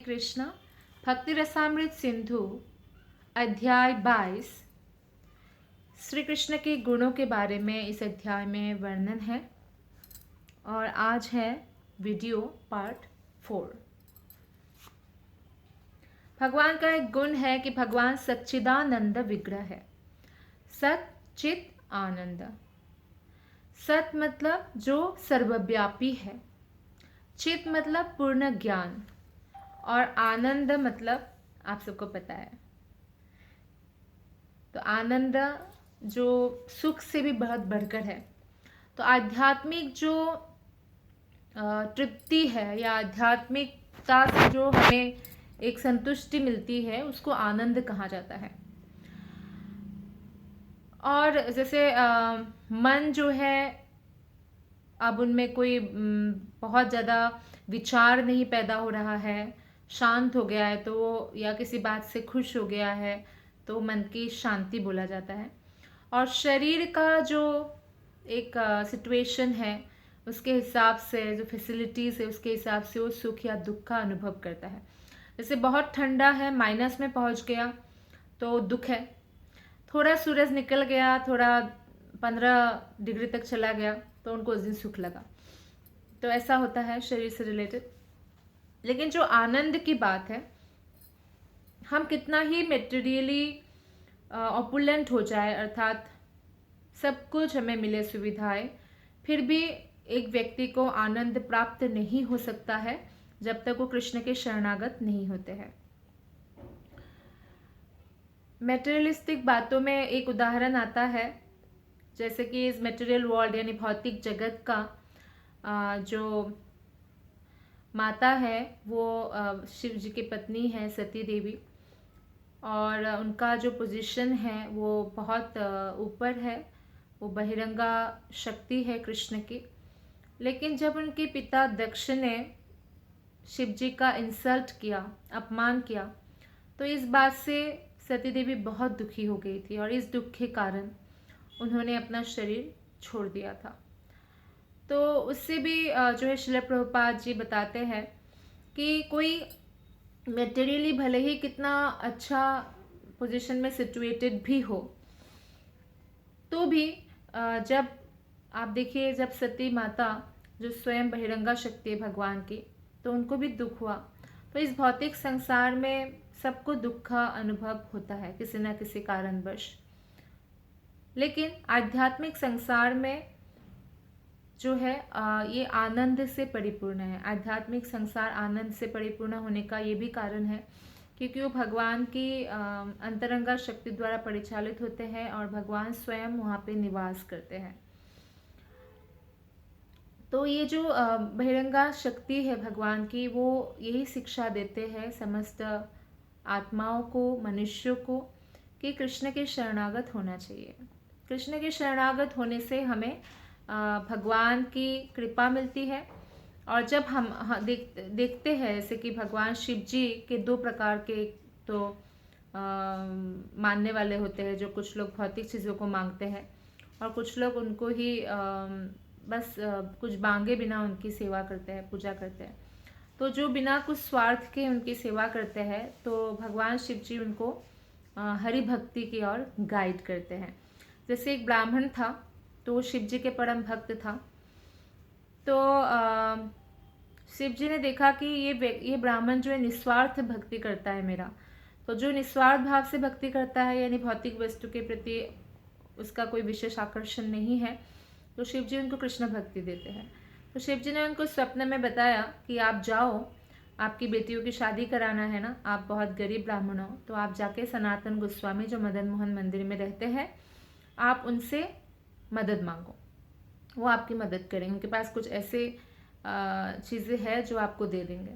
कृष्ण भक्ति रसामृत सिंधु अध्याय 22। श्री कृष्ण के गुणों के बारे में इस अध्याय में वर्णन है और आज है वीडियो पार्ट 4। भगवान का एक गुण है कि भगवान सच्चिदानंद विग्रह है। सत चित आनंद। सत मतलब जो सर्वव्यापी है, चित मतलब पूर्ण ज्ञान और आनंद मतलब आप सबको पता है। तो आनंद जो सुख से भी बहुत बढ़कर है। तो आध्यात्मिक जो तृप्ति है या आध्यात्मिकता से जो हमें एक संतुष्टि मिलती है उसको आनंद कहा जाता है। और जैसे मन जो है, अब उनमें कोई बहुत ज़्यादा विचार नहीं पैदा हो रहा है, शांत हो गया है, तो वो या किसी बात से खुश हो गया है तो मन की शांति बोला जाता है। और शरीर का जो एक सिचुएशन है उसके हिसाब से, जो फैसिलिटीज़ है उसके हिसाब से वो सुख या दुख का अनुभव करता है। जैसे बहुत ठंडा है, माइनस में पहुंच गया तो दुख है। थोड़ा सूरज निकल गया, थोड़ा 15 डिग्री तक चला गया तो उनको उस दिन सुख लगा। तो ऐसा होता है शरीर से रिलेटेड। लेकिन जो आनंद की बात है, हम कितना ही मेटेरियली ऑपुलेंट हो जाए, अर्थात सब कुछ हमें मिले सुविधाएं, फिर भी एक व्यक्ति को आनंद प्राप्त नहीं हो सकता है जब तक वो कृष्ण के शरणागत नहीं होते हैं। मेटेरियलिस्टिक बातों में एक उदाहरण आता है, जैसे कि इस मटेरियल वर्ल्ड यानी भौतिक जगत का जो माता है वो शिव जी की पत्नी है सती देवी, और उनका जो पोजीशन है वो बहुत ऊपर है, वो बहिरंगा शक्ति है कृष्ण की। लेकिन जब उनके पिता दक्ष ने शिव जी का इंसल्ट किया, अपमान किया, तो इस बात से सती देवी बहुत दुखी हो गई थी और इस दुख के कारण उन्होंने अपना शरीर छोड़ दिया था। तो उससे भी जो है श्रील प्रभुपाद जी बताते हैं कि कोई मेटेरियली भले ही कितना अच्छा पोजीशन में सिचुएटेड भी हो, तो भी जब आप देखिए, जब सती माता जो स्वयं बहिरंगा शक्ति है भगवान की, तो उनको भी दुख हुआ। तो इस भौतिक संसार में सबको दुख का अनुभव होता है किसी न किसी कारणवश। लेकिन आध्यात्मिक संसार में जो है ये आनंद से परिपूर्ण है। आध्यात्मिक संसार आनंद से परिपूर्ण होने का ये भी कारण है क्योंकि वो भगवान की अंतरंगा शक्ति द्वारा परिचालित होते हैं और भगवान स्वयं वहाँ पे निवास करते हैं। तो ये जो बहिरंगा शक्ति है भगवान की, वो यही शिक्षा देते हैं समस्त आत्माओं को, मनुष्यों को, कि कृष्ण के शरणागत होना चाहिए। कृष्ण के शरणागत होने से हमें भगवान की कृपा मिलती है। और जब हम देखते हैं जैसे कि भगवान शिव जी के 2 प्रकार के तो मानने वाले होते हैं, जो कुछ लोग भौतिक चीज़ों को मांगते हैं और कुछ लोग उनको ही बस कुछ मांगे बिना उनकी सेवा करते हैं, पूजा करते हैं। तो जो बिना कुछ स्वार्थ के उनकी सेवा करते हैं, तो भगवान शिव जी उनको हरि भक्ति की ओर गाइड करते हैं। जैसे एक ब्राह्मण था, तो वो शिव जी के परम भक्त था। तो शिव जी ने देखा कि ये ब्राह्मण जो है निस्वार्थ भक्ति करता है मेरा। तो जो निस्वार्थ भाव से भक्ति करता है, यानी भौतिक वस्तु के प्रति उसका कोई विशेष आकर्षण नहीं है, तो शिव जी उनको कृष्ण भक्ति देते हैं। तो शिव जी ने उनको स्वप्न में बताया कि आप जाओ, आपकी बेटियों की शादी कराना है ना, आप बहुत गरीब ब्राह्मण हो, तो आप जाके सनातन गोस्वामी जो मदन मोहन मंदिर में रहते हैं, आप उनसे मदद मांगो, वो आपकी मदद करेंगे। उनके पास कुछ ऐसे चीज़ें हैं जो आपको दे देंगे।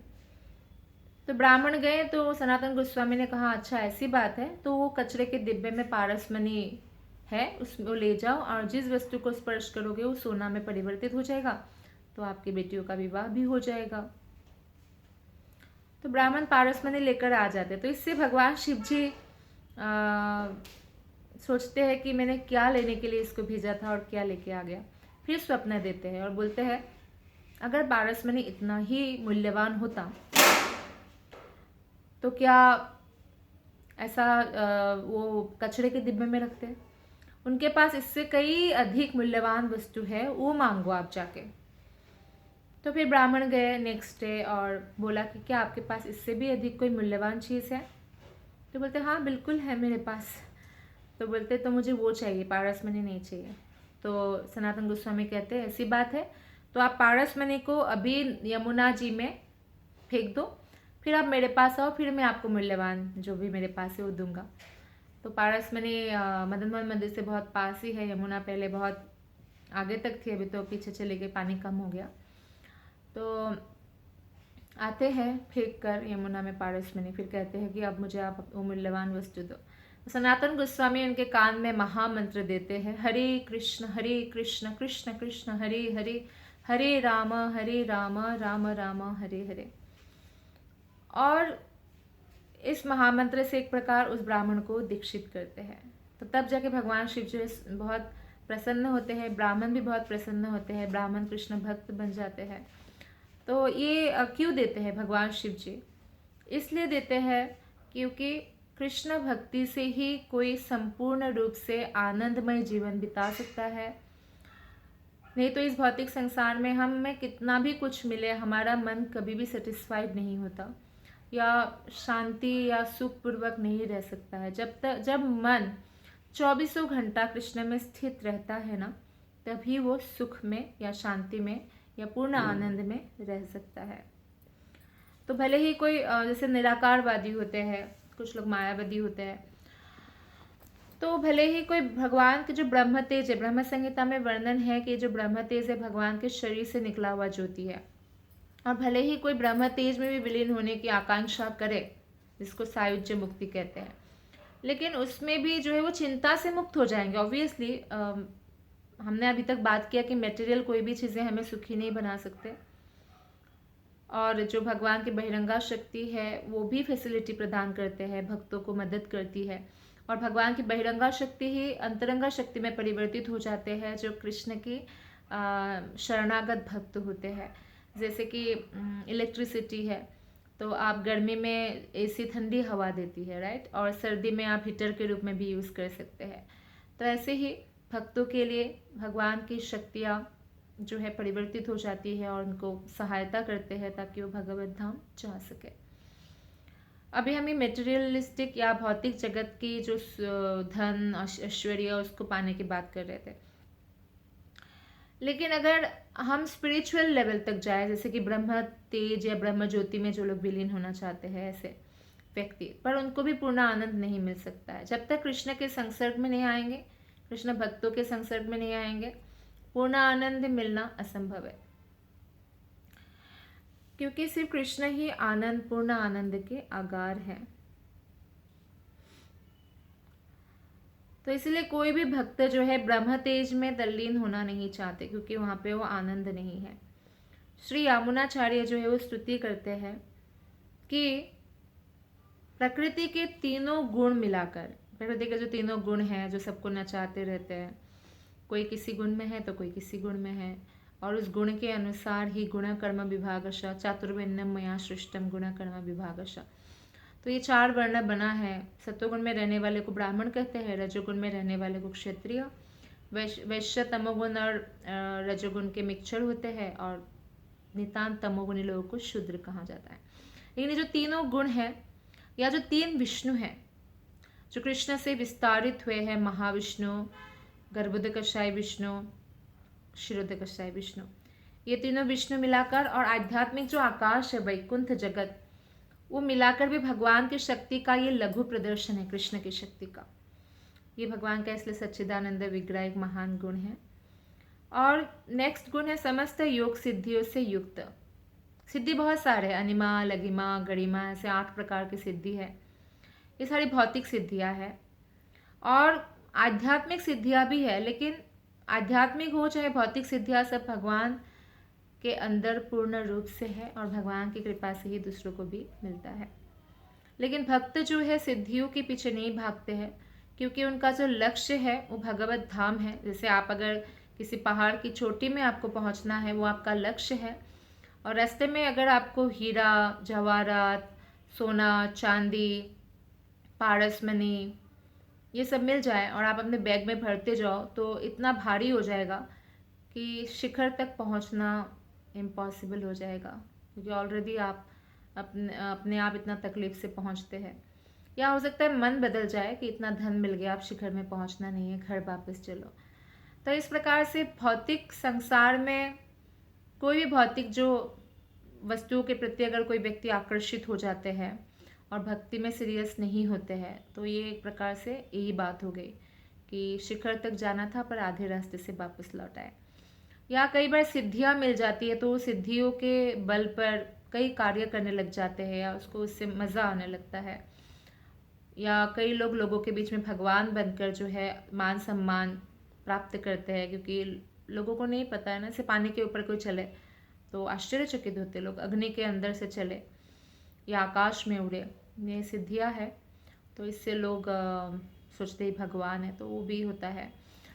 तो ब्राह्मण गए, तो सनातन गोस्वामी ने कहा अच्छा ऐसी बात है, तो वो कचरे के डिब्बे में पारसमणि है, उसमें ले जाओ और जिस वस्तु को स्पर्श करोगे वो सोना में परिवर्तित हो जाएगा, तो आपकी बेटियों का विवाह भी हो जाएगा। तो ब्राह्मण पारसमणि लेकर आ जाते। तो इससे भगवान शिव जी सोचते हैं कि मैंने क्या लेने के लिए इसको भेजा था और क्या लेके आ गया। फिर स्वप्न देते हैं और बोलते हैं अगर पारसमणि इतना ही मूल्यवान होता तो क्या ऐसा वो कचरे के डिब्बे में रखते हैं? उनके पास इससे कई अधिक मूल्यवान वस्तु है, वो मांगो आप जाके। तो फिर ब्राह्मण गए नेक्स्ट डे और बोला कि क्या आपके पास इससे भी अधिक कोई मूल्यवान चीज़ है? तो बोलते हाँ बिल्कुल है मेरे पास। तो बोलते तो मुझे वो चाहिए, पारस मणि नहीं चाहिए। तो सनातन गोस्वामी कहते हैं ऐसी बात है तो आप पारस मणि को अभी यमुना जी में फेंक दो, फिर आप मेरे पास आओ, फिर मैं आपको मूल्यवान जो भी मेरे पास है वो दूंगा। तो पारस मणि मदन मोहन मंदिर से बहुत पास ही है, यमुना पहले बहुत आगे तक थी, अभी तो पीछे चले गए, पानी कम हो गया। तो आते हैं फेंक कर यमुना में पारस मणि, फिर कहते हैं कि अब मुझे आप वो मूल्यवान वस्तु दो। सनातन गोस्वामी उनके कान में महामंत्र देते हैं, हरे कृष्ण कृष्ण कृष्ण हरे हरे, हरे राम राम राम हरे हरे। और इस महामंत्र से एक प्रकार उस ब्राह्मण को दीक्षित करते हैं। तो तब जाके भगवान शिव जी बहुत प्रसन्न होते हैं, ब्राह्मण भी बहुत प्रसन्न होते हैं, ब्राह्मण कृष्ण भक्त बन जाते हैं। तो ये क्यों देते हैं भगवान शिव जी? इसलिए देते हैं क्योंकि कृष्ण भक्ति से ही कोई संपूर्ण रूप से आनंदमय जीवन बिता सकता है। नहीं तो इस भौतिक संसार में हमें कितना भी कुछ मिले, हमारा मन कभी भी सेटिस्फाइड नहीं होता या शांति या सुख पूर्वक नहीं रह सकता है। जब मन 24 घंटा कृष्ण में स्थित रहता है ना, तभी वो सुख में या शांति में या पूर्ण आनंद में रह सकता है। तो भले ही कोई जैसे निराकारवादी होते हैं, कुछ लोग मायावादी होते हैं, तो भले ही कोई भगवान के जो ब्रह्म तेज है, ब्रह्म संहिता में वर्णन है कि जो ब्रह्म तेज है भगवान के शरीर से निकला हुआ ज्योति है, और भले ही कोई ब्रह्म तेज में भी विलीन होने की आकांक्षा करे, जिसको सायुज्य मुक्ति कहते हैं, लेकिन उसमें भी जो है वो चिंता से मुक्त हो जाएंगे। ऑब्वियसली हमने अभी तक बात किया कि मटेरियल कोई भी चीज़ें हमें सुखी नहीं बना सकते, और जो भगवान की बहिरंगा शक्ति है वो भी फैसिलिटी प्रदान करते हैं, भक्तों को मदद करती है, और भगवान की बहिरंगा शक्ति ही अंतरंगा शक्ति में परिवर्तित हो जाते हैं जो कृष्ण की शरणागत भक्त होते हैं। जैसे कि इलेक्ट्रिसिटी है, तो आप गर्मी में एसी ठंडी हवा देती है, राइट, और सर्दी में आप हीटर के रूप में भी यूज़ कर सकते हैं। तो ऐसे ही भक्तों के लिए भगवान की शक्तियाँ जो है परिवर्तित हो जाती है और उनको सहायता करते हैं ताकि वो भगवत धाम जा सके। अभी हम ये मेटेरियलिस्टिक या भौतिक जगत की जो धन ऐश्वर्य उसको पाने की बात कर रहे थे, लेकिन अगर हम स्पिरिचुअल लेवल तक जाए, जैसे कि ब्रह्म तेज या ब्रह्म ज्योति में जो लोग विलीन होना चाहते हैं ऐसे व्यक्ति, पर उनको भी पूर्ण आनंद नहीं मिल सकता है जब तक कृष्ण के संसर्ग में नहीं आएंगे, कृष्ण भक्तों के संसर्ग में नहीं आएंगे, पूर्ण आनंद मिलना असंभव है, क्योंकि सिर्फ कृष्ण ही आनंद, पूर्ण आनंद के आगार हैं। तो इसलिए कोई भी भक्त जो है ब्रह्म तेज में तल्लीन होना नहीं चाहते, क्योंकि वहाँ पे वो आनंद नहीं है। श्री यामुनाचार्य जो है वो स्तुति करते हैं कि प्रकृति के तीनों गुण मिलाकर, प्रकृति के जो तीनों गुण हैं जो सबको नचाते रहते हैं, कोई किसी गुण में है तो कोई किसी गुण में है, और उस गुण के अनुसार ही गुण कर्म विभागश चातुर्वर्ण्यम मया सृष्टम गुण कर्म विभागश। तो ये 4 वर्ण बना है। सत्वगुण में रहने वाले को ब्राह्मण कहते हैं, रजोगुण में रहने वाले को क्षत्रिय, वैश्य तमोगुण और रजोगुण के मिक्सचर होते हैं, और नितांत तमोगुणी लोगों को शूद्र कहा जाता है। लेकिन ये जो तीनों गुण हैं या जो 3 विष्णु हैं जो कृष्ण से विस्तारित हुए हैं, महाविष्णु, गर्भोदकशायी विष्णु, क्षीरोदकशायी विष्णु, ये तीनों विष्णु मिलाकर, और आध्यात्मिक जो आकाश है, वैकुंठ जगत, वो मिलाकर भी भगवान की शक्ति का ये लघु प्रदर्शन है, कृष्ण की शक्ति का। ये भगवान का इसलिए सच्चिदानंद विग्रह एक महान गुण है। और नेक्स्ट गुण है समस्त योग सिद्धियों से युक्त। सिद्धि बहुत सारे हैं, अनिमा, लघिमा, गरिमा, ऐसे 8 प्रकार की सिद्धि है। ये सारी भौतिक सिद्धियां हैं, और आध्यात्मिक सिद्धियां भी है, लेकिन आध्यात्मिक हो चाहे भौतिक सिद्धियां, सब भगवान के अंदर पूर्ण रूप से है, और भगवान की कृपा से ही दूसरों को भी मिलता है। लेकिन भक्त जो है सिद्धियों के पीछे नहीं भागते हैं, क्योंकि उनका जो लक्ष्य है वो भगवत धाम है। जैसे आप अगर किसी पहाड़ की चोटी में आपको पहुंचना है, वो आपका लक्ष्य है, और रास्ते में अगर आपको हीरा, जवाहरात, सोना, चांदी, पारस मनी, ये सब मिल जाए और आप अपने बैग में भरते जाओ तो इतना भारी हो जाएगा कि शिखर तक पहुंचना इम्पॉसिबल हो जाएगा, क्योंकि ऑलरेडी आप अपने अपने आप इतना तकलीफ से पहुंचते हैं। या हो सकता है मन बदल जाए कि इतना धन मिल गया, अब शिखर में पहुंचना नहीं है, घर वापस चलो। तो इस प्रकार से भौतिक संसार में कोई भी भौतिक जो वस्तुओं के प्रति अगर कोई व्यक्ति आकर्षित हो जाते हैं और भक्ति में सीरियस नहीं होते हैं, तो ये एक प्रकार से यही बात हो गई कि शिखर तक जाना था पर आधे रास्ते से वापस लौट आए। या कई बार सिद्धियां मिल जाती है तो सिद्धियों के बल पर कई कार्य करने लग जाते हैं या उसको उससे मज़ा आने लगता है। या कई लोग लोगों के बीच में भगवान बनकर जो है मान सम्मान प्राप्त करते हैं, क्योंकि लोगों को नहीं पता है ना, जैसे पानी के ऊपर कोई चले तो आश्चर्यचकित होते लोग, अग्नि के अंदर से चले या आकाश में उड़े, ये सिद्धियां है। तो इससे लोग सोचते ही भगवान है, तो वो भी होता है।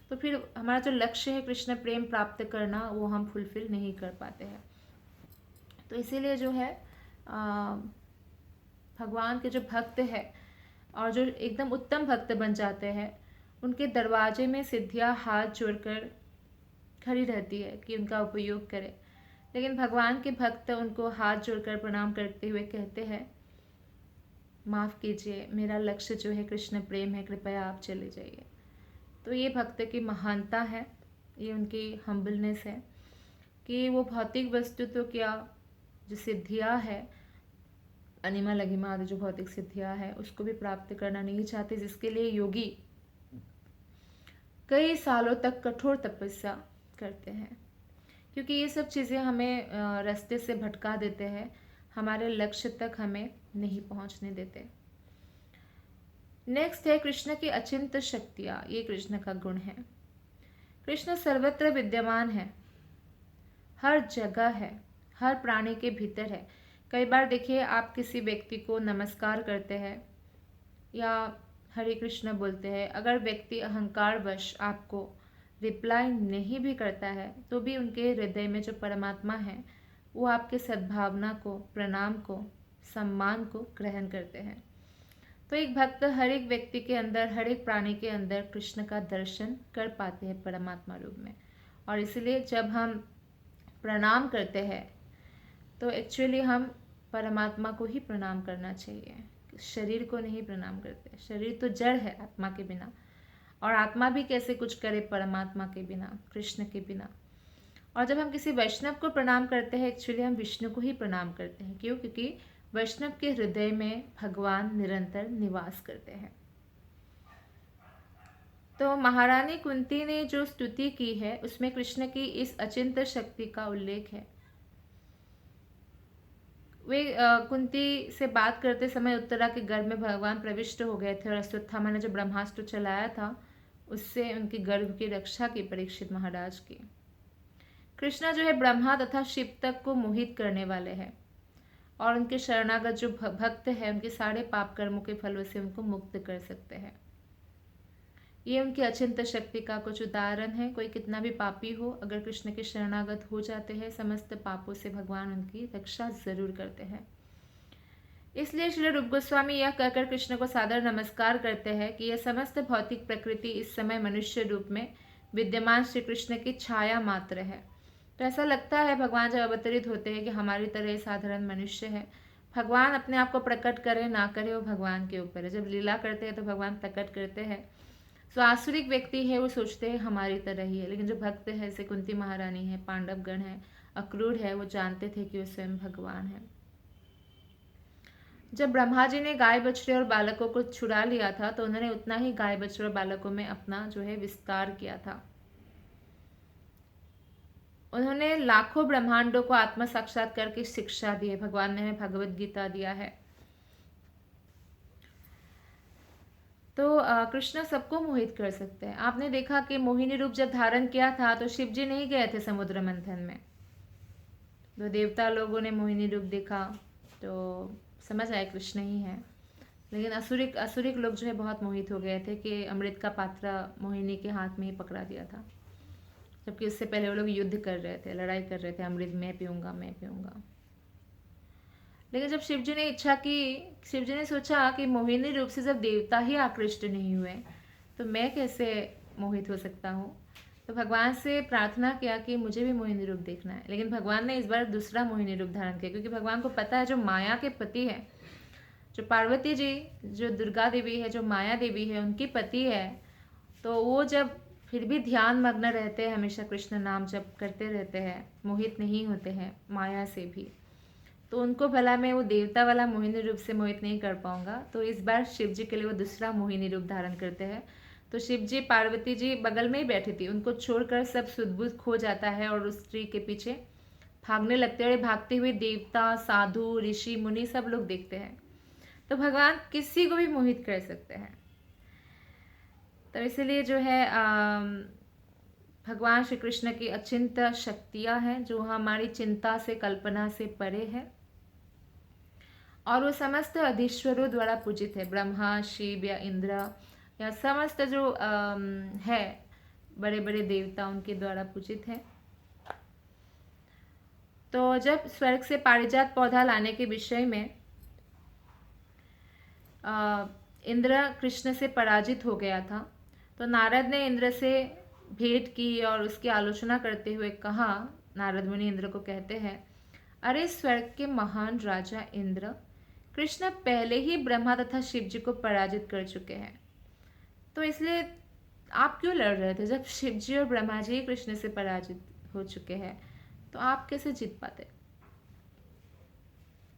तो फिर हमारा जो लक्ष्य है कृष्ण प्रेम प्राप्त करना, वो हम फुलफिल नहीं कर पाते हैं। तो इसीलिए जो है भगवान के जो भक्त है और जो एकदम उत्तम भक्त बन जाते हैं, उनके दरवाजे में सिद्धियां हाथ जोड़कर खड़ी रहती है कि उनका उपयोग करें। लेकिन भगवान के भक्त उनको हाथ जोड़कर प्रणाम करते हुए कहते हैं, माफ़ कीजिए, मेरा लक्ष्य जो है कृष्ण प्रेम है, कृपया आप चले जाइए। तो ये भक्त की महानता है, ये उनकी हम्बलनेस है कि वो भौतिक वस्तु तो क्या, जो सिद्धियाँ है, अनिमा लघिमा आदि जो भौतिक सिद्धियाँ है, उसको भी प्राप्त करना नहीं चाहते, जिसके लिए योगी कई सालों तक कठोर तपस्या करते हैं। क्योंकि ये सब चीज़ें हमें रास्ते से भटका देते हैं, हमारे लक्ष्य तक हमें नहीं पहुंचने देते। नेक्स्ट है कृष्ण की अचिंत्य शक्तियाँ, ये कृष्ण का गुण है। कृष्ण सर्वत्र विद्यमान है, हर जगह है, हर प्राणी के भीतर है। कई बार देखिए, आप किसी व्यक्ति को नमस्कार करते हैं या हरे कृष्ण बोलते हैं, अगर व्यक्ति अहंकारवश आपको रिप्लाई नहीं भी करता है, तो भी उनके हृदय में जो परमात्मा है वो आपके सद्भावना को, प्रणाम को, सम्मान को ग्रहण करते हैं। तो एक भक्त हर एक व्यक्ति के अंदर, हर एक प्राणी के अंदर कृष्ण का दर्शन कर पाते हैं परमात्मा रूप में। और इसलिए जब हम प्रणाम करते हैं तो एक्चुअली हम परमात्मा को ही प्रणाम करना चाहिए, शरीर को नहीं प्रणाम करते। शरीर तो जड़ है आत्मा के बिना, और आत्मा भी कैसे कुछ करे परमात्मा के बिना, कृष्ण के बिना। और जब हम किसी वैष्णव को प्रणाम करते हैं, एक्चुअली हम विष्णु को ही प्रणाम करते हैं। क्यों? क्योंकि वैष्णव के हृदय में भगवान निरंतर निवास करते हैं। तो महारानी कुंती ने जो स्तुति की है उसमें कृष्ण की इस अचिंत्य शक्ति का उल्लेख है। वे कुंती से बात करते समय उत्तरा के गर्भ में भगवान प्रविष्ट हो गए थे और अश्वत्थामा ने जो ब्रह्मास्त्र चलाया था उससे उनके गर्भ की रक्षा की परीक्षित महाराज की। कृष्णा जो है ब्रह्मा तथा शिव तक को मोहित करने वाले हैं और उनके शरणागत जो भक्त है उनके सारे पाप कर्मों के फलों से उनको मुक्त कर सकते हैं। ये उनकी अचिंत्य शक्ति का कुछ उदाहरण है। कोई कितना भी पापी हो, अगर कृष्ण के शरणागत हो जाते हैं, समस्त पापों से भगवान उनकी रक्षा जरूर करते हैं। इसलिए श्री रूप गोस्वामी यह कहकर कृष्ण को सादर नमस्कार करते हैं कि यह समस्त भौतिक प्रकृति इस समय मनुष्य रूप में विद्यमान श्री कृष्ण की छाया मात्र है। तो ऐसा लगता है भगवान जब अवतरित होते हैं कि हमारी तरह साधारण मनुष्य है। भगवान अपने आप को प्रकट करे ना करे वो भगवान के ऊपर है। जब लीला करते हैं तो भगवान प्रकट करते हैं। सो आसुरिक व्यक्ति है वो सोचते हैं हमारी तरह ही है, लेकिन जो भक्त है जैसे कुंती महारानी है, पांडवगण है, अक्रूर है, वो जानते थे कि वो स्वयं भगवान है। जब ब्रह्मा जी ने गाय बछड़े और बालकों को छुड़ा लिया था तो उन्होंने उतना ही गाय बछड़े और बालकों में अपना जो है विस्तार किया था। उन्होंने लाखों ब्रह्मांडों को आत्म साक्षात्कार की शिक्षा दी है। भगवान ने हमें भगवत गीता दिया है। तो कृष्ण सबको मोहित कर सकते हैं। आपने देखा कि मोहिनी रूप जब धारण किया था तो शिव जी नहीं गए थे समुद्र मंथन में, तो देवता लोगों ने मोहिनी रूप देखा तो समझ आए कृष्ण ही है। लेकिन असुरिक लोग जो है बहुत मोहित हो गए थे कि अमृत का पात्र मोहिनी के हाथ में ही पकड़ा दिया था, जबकि उससे पहले वो लोग युद्ध कर रहे थे, लड़ाई कर रहे थे, अमृत मैं पीऊंगा मैं पीऊंगा। लेकिन जब शिव जी ने इच्छा की, शिव जी ने सोचा कि मोहिनी रूप से जब देवता ही आकृष्ट नहीं हुए तो मैं कैसे मोहित हो सकता हूँ। तो भगवान से प्रार्थना किया कि मुझे भी मोहिनी रूप देखना है। लेकिन भगवान ने इस बार दूसरा मोहिनी रूप धारण किया, क्योंकि भगवान को पता है जो माया के पति है, जो पार्वती जी, जो दुर्गा देवी है, जो माया देवी है, उनकी पति है, तो वो जब फिर भी ध्यान मग्न रहते हैं, हमेशा कृष्ण नाम जप करते रहते हैं, मोहित नहीं होते हैं माया से भी, तो उनको भला मैं वो देवता वाला मोहिनी रूप से मोहित नहीं कर पाऊंगा। तो इस बार शिव जी के लिए वो दूसरा मोहिनी रूप धारण करते हैं। तो शिव जी, पार्वती जी बगल में ही बैठी थी, उनको छोड़कर सब सुध-बुध खो जाता है और उस स्त्री के पीछे भागने लगते हैं। और भागते हुए देवता, साधु, ऋषि, मुनि सब लोग देखते हैं। तो भगवान किसी को भी मोहित कर सकते हैं। तो इसलिए जो है भगवान श्री कृष्ण की अचिंत शक्तियाँ हैं जो हमारी चिंता से, कल्पना से परे है, और वो समस्त अधीश्वरों द्वारा पूजित है। ब्रह्मा, शिव या इंद्र या समस्त जो है बड़े बड़े देवता, उनके द्वारा पूजित है। तो जब स्वर्ग से पारिजात पौधा लाने के विषय में इंद्र कृष्ण से पराजित हो गया था, तो नारद ने इंद्र से भेंट की और उसकी आलोचना करते हुए कहा, नारद मुनि इंद्र को कहते हैं, अरे स्वर्ग के महान राजा इंद्र, कृष्ण पहले ही ब्रह्मा तथा शिव जी को पराजित कर चुके हैं, तो इसलिए आप क्यों लड़ रहे थे जब शिव जी और ब्रह्मा जी कृष्ण से पराजित हो चुके हैं, तो आप कैसे जीत पाते।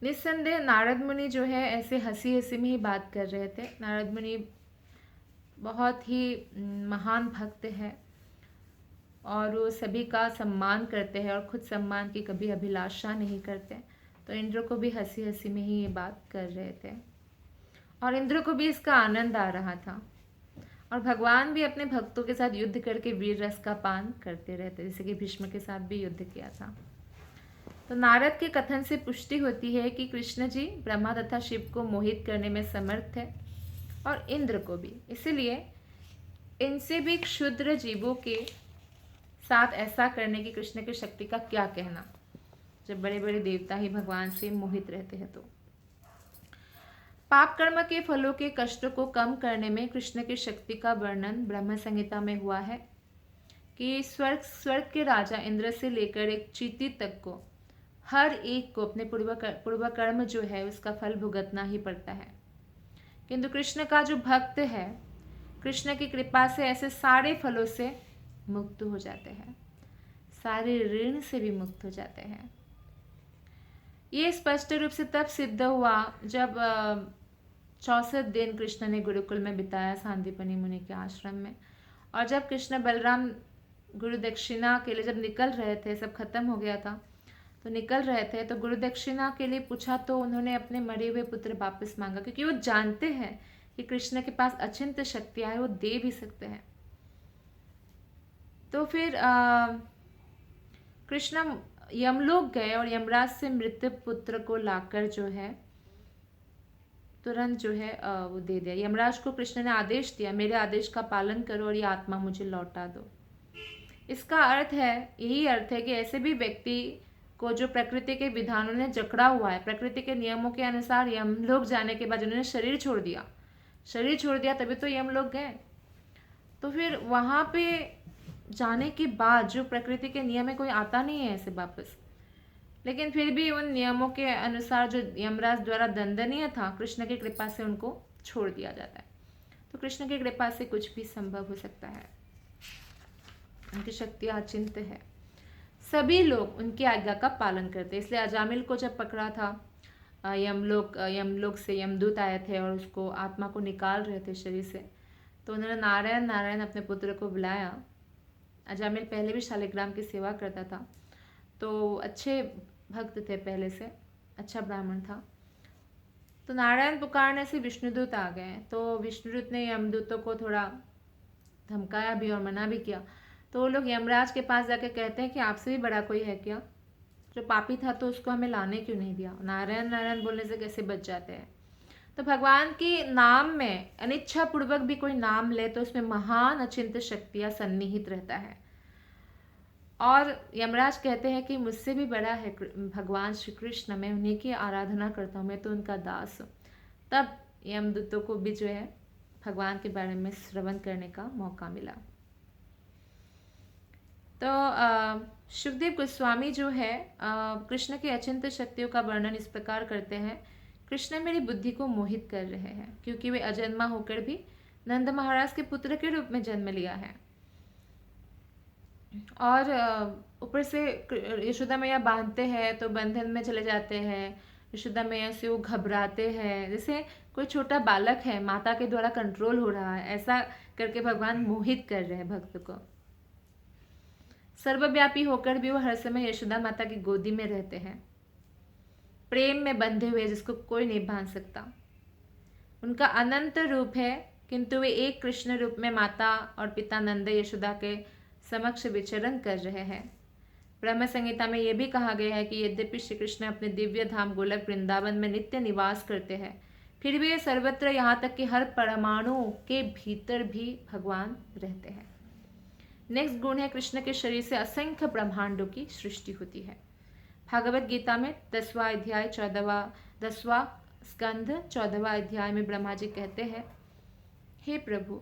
निस्संदेह नारद मुनि जो है ऐसे हंसी हंसी में ही बात कर रहे थे। नारद मुनि बहुत ही महान भक्त है और वो सभी का सम्मान करते हैं और खुद सम्मान की कभी अभिलाषा नहीं करते। तो इंद्र को भी हंसी हंसी में ही ये बात कर रहे थे और इंद्र को भी इसका आनंद आ रहा था। और भगवान भी अपने भक्तों के साथ युद्ध करके वीर रस का पान करते रहते, जैसे कि भीष्म के साथ भी युद्ध किया था। तो नारद के कथन से पुष्टि होती है कि कृष्ण जी ब्रह्मा तथा शिव को मोहित करने में समर्थ है और इंद्र को भी। इसीलिए इनसे भी क्षुद्र जीवों के साथ ऐसा करने की कृष्ण की शक्ति का क्या कहना, जब बड़े बड़े देवता ही भगवान से मोहित रहते हैं। तो पाप कर्म के फलों के कष्टों को कम करने में कृष्ण की शक्ति का वर्णन ब्रह्म संहिता में हुआ है कि स्वर्ग के राजा इंद्र से लेकर एक चींटी तक को, हर एक को अपने पूर्व कर्म जो है उसका फल भुगतना ही पड़ता है। किंतु कृष्ण का जो भक्त है, कृष्ण की कृपा से ऐसे सारे फलों से मुक्त हो जाते हैं, सारे ऋण से भी मुक्त हो जाते हैं। ये स्पष्ट रूप से तब सिद्ध हुआ जब 64 दिन कृष्ण ने गुरुकुल में बिताया सांदीपनि मुनि के आश्रम में। और जब कृष्ण बलराम गुरु दक्षिणा के लिए जब निकल रहे थे, सब खत्म हो गया था, तो निकल रहे थे, तो गुरु दक्षिणा के लिए पूछा तो उन्होंने अपने मरे हुए पुत्र वापस मांगा, क्योंकि वो जानते हैं कि कृष्ण के पास अचिंत्य शक्तियां है, वो दे भी सकते हैं। तो फिर कृष्ण यमलोक गए और यमराज से मृत पुत्र को लाकर जो है तुरंत जो है वो दे दिया। यमराज को कृष्ण ने आदेश दिया, मेरे आदेश का पालन करो और ये आत्मा मुझे लौटा दो। इसका अर्थ है, यही अर्थ है कि ऐसे भी व्यक्ति को जो प्रकृति के विधानों ने जकड़ा हुआ है, प्रकृति के नियमों के अनुसार यमलोक जाने के बाद उन्होंने शरीर छोड़ दिया तभी तो यमलोक गए। तो फिर वहाँ पे जाने के बाद जो प्रकृति के नियम है, कोई आता नहीं है ऐसे वापस, लेकिन फिर भी उन नियमों के अनुसार जो यमराज द्वारा दंडनीय था, कृष्ण की कृपा से उनको छोड़ दिया जाता है। तो कृष्ण की कृपा से कुछ भी संभव हो सकता है, उनकी शक्ति अचिंत्य है। सभी लोग उनकी आज्ञा का पालन करते, इसलिए अजामिल को जब पकड़ा था यमलोक से यमदूत आए थे और उसको आत्मा को निकाल रहे थे शरीर से, तो उन्होंने नारायण नारायण अपने पुत्र को बुलाया। अजामिल पहले भी शालिग्राम की सेवा करता था, तो अच्छे भक्त थे, पहले से अच्छा ब्राह्मण था। तो नारायण पुकारने से विष्णुदूत आ गए, तो विष्णुदूत ने यमदूतों को थोड़ा धमकाया भी और मना भी किया। तो वो लोग यमराज के पास जाके कहते हैं कि आपसे भी बड़ा कोई है क्या, जो पापी था तो उसको हमें लाने क्यों नहीं दिया। नारायण नारायण बोलने से कैसे बच जाते हैं। तो भगवान की नाम में अनिच्छा पूर्वक भी कोई नाम ले तो उसमें महान अचिंत्य शक्तियाँ सन्निहित रहता है। और यमराज कहते हैं कि मुझसे भी बड़ा है भगवान श्री कृष्ण, मैं उन्हीं की आराधना करता हूँ, मैं तो उनका दास हूँ। तब यमदूतों को भी जो है भगवान के बारे में श्रवण करने का मौका मिला। तो शुकदेव गोस्वामी जो है कृष्ण की अचिंत्य शक्तियों का वर्णन इस प्रकार करते हैं। कृष्ण मेरी बुद्धि को मोहित कर रहे हैं, क्योंकि वे अजन्मा होकर भी नंद महाराज के पुत्र के रूप में जन्म लिया है। और ऊपर से यशोदा मैया बांधते हैं तो बंधन में चले जाते हैं। यशोदा मैया से वो घबराते हैं, जैसे कोई छोटा बालक है, माता के द्वारा कंट्रोल हो रहा है, ऐसा करके भगवान मोहित कर रहे हैं भक्त को। सर्वव्यापी होकर भी वो हर समय यशोदा माता की गोदी में रहते हैं, प्रेम में बंधे हुए, जिसको कोई नहीं बांध सकता। उनका अनंत रूप है, किंतु वे एक कृष्ण रूप में माता और पिता नंद यशोदा के समक्ष विचरण कर रहे हैं। ब्रह्म संहिता में यह भी कहा गया है कि यद्यपि श्री कृष्ण अपने दिव्य धाम गोलक वृंदावन में नित्य निवास करते हैं, फिर भी ये सर्वत्र, यहाँ तक कि हर परमाणु के भीतर भी भगवान रहते हैं। नेक्स्ट गुण है कृष्ण के शरीर से असंख्य ब्रह्मांडों की सृष्टि होती है। भागवत गीता में 10वां अध्याय 10वां स्कंध 14वां अध्याय में ब्रह्मा जी कहते हैं, हे प्रभु,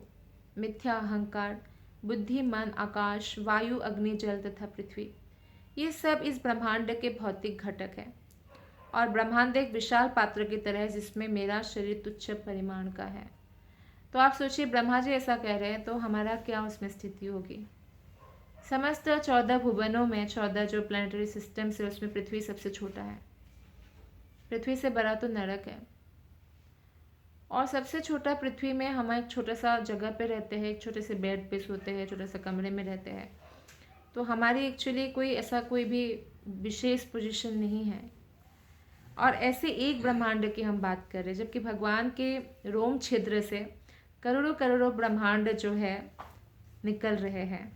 मिथ्या अहंकार, बुद्धि, मन, आकाश, वायु, अग्नि, जल तथा पृथ्वी, ये सब इस ब्रह्मांड के भौतिक घटक हैं। और ब्रह्मांड एक विशाल पात्र की तरह है, जिसमें मेरा शरीर तुच्छ परिमाण का है। तो आप सोचिए, ब्रह्मा जी ऐसा कह रहे हैं तो हमारा क्या उसमें स्थिति होगी। समस्त 14 भुवनों में 14 जो प्लानिटरी सिस्टम्स है, उसमें पृथ्वी सबसे छोटा है। पृथ्वी से बड़ा तो नरक है। और सबसे छोटा पृथ्वी में हम एक छोटा सा जगह पे रहते हैं, एक छोटे से बेड पे सोते हैं, छोटे से कमरे में रहते हैं। तो हमारी एक्चुअली कोई भी विशेष पोजीशन नहीं है। और ऐसे एक ब्रह्मांड की हम बात कर रहे हैं, जबकि भगवान के रोम छिद्र से करोड़ों करोड़ों ब्रह्मांड जो है निकल रहे हैं,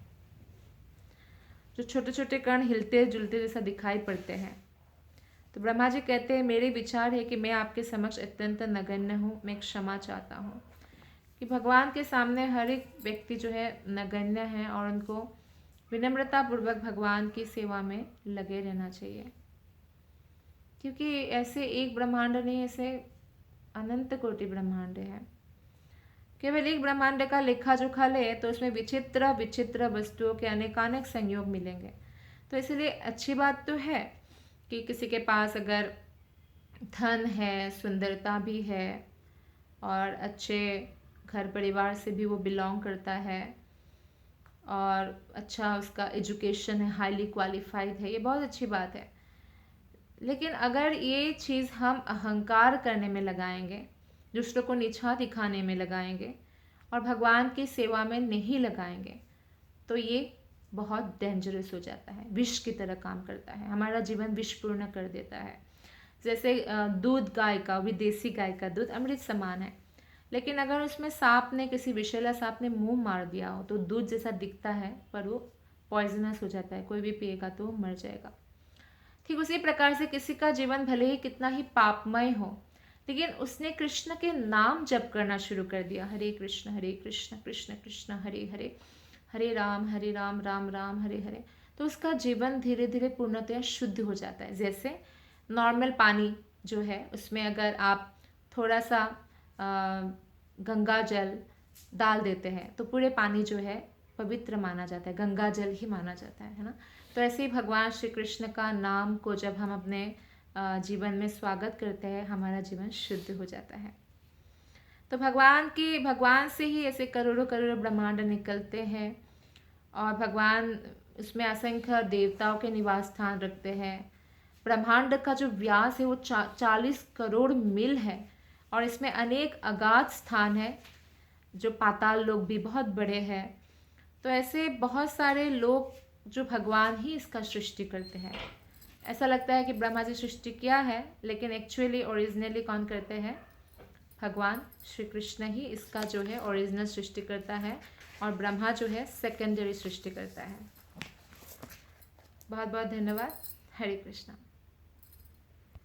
जो छोटे छोटे कण हिलते जुलते जैसा दिखाई पड़ते हैं। तो ब्रह्मा जी कहते हैं, मेरे विचार है कि मैं आपके समक्ष अत्यंत नगण्य हूँ, मैं क्षमा चाहता हूँ। कि भगवान के सामने हर एक व्यक्ति जो है नगण्य है, और उनको विनम्रता पूर्वक भगवान की सेवा में लगे रहना चाहिए। क्योंकि ऐसे एक ब्रह्मांड नहीं, ऐसे अनंत कोटि ब्रह्मांड है। केवल एक ब्रह्मांड का लेखा जोखा ले तो उसमें विचित्र विचित्र वस्तुओं के अनेकानेक संयोग मिलेंगे। तो इसलिए अच्छी बात तो है कि किसी के पास अगर धन है, सुंदरता भी है, और अच्छे घर परिवार से भी वो बिलोंग करता है, और अच्छा उसका एजुकेशन है, हाईली क्वालिफाइड है, ये बहुत अच्छी बात है। लेकिन अगर ये चीज़ हम अहंकार करने में लगाएंगे, दूसरों को नीचा दिखाने में लगाएंगे, और भगवान की सेवा में नहीं लगाएंगे, तो ये बहुत डेंजरस हो जाता है, विष की तरह काम करता है, हमारा जीवन विषपूर्ण कर देता है। जैसे दूध गाय का, विदेशी गाय का दूध अमृत समान है, लेकिन अगर उसमें सांप ने, किसी विषैला सांप ने मुंह मार दिया हो तो दूध जैसा दिखता है, पर वो पॉइजनस हो जाता है, कोई भी पिएगा तो मर जाएगा। ठीक उसी प्रकार से किसी का जीवन भले ही कितना ही पापमय हो, लेकिन उसने कृष्ण के नाम जप करना शुरू कर दिया, हरे कृष्ण कृष्ण कृष्ण हरे हरे, हरे राम राम राम हरे हरे, तो उसका जीवन धीरे धीरे पूर्णतया शुद्ध हो जाता है। जैसे नॉर्मल पानी जो है, उसमें अगर आप थोड़ा सा गंगा जल डाल देते हैं तो पूरे पानी जो है पवित्र माना जाता है, गंगा जल ही माना जाता है ना। तो ऐसे ही भगवान श्री कृष्ण का नाम को जब हम अपने जीवन में स्वागत करते हैं, हमारा जीवन शुद्ध हो जाता है। तो भगवान से ही ऐसे करोड़ों करोड़ों ब्रह्मांड निकलते हैं, और भगवान उसमें असंख्य देवताओं के निवास स्थान रखते हैं। ब्रह्मांड का जो व्यास है वो 40 करोड़ मील है, और इसमें अनेक अगाध स्थान है, जो पाताल लोक भी बहुत बड़े हैं। तो ऐसे बहुत सारे लोग जो भगवान ही इसका सृष्टि करते हैं। ऐसा लगता है कि ब्रह्मा जी सृष्टि किया है, लेकिन एक्चुअली ओरिजिनली कौन करते हैं? भगवान श्री कृष्ण ही इसका जो है ओरिजिनल सृष्टि करता है, और ब्रह्मा जो है सेकेंडरी सृष्टि करता है। बहुत बहुत धन्यवाद। हरे कृष्णा।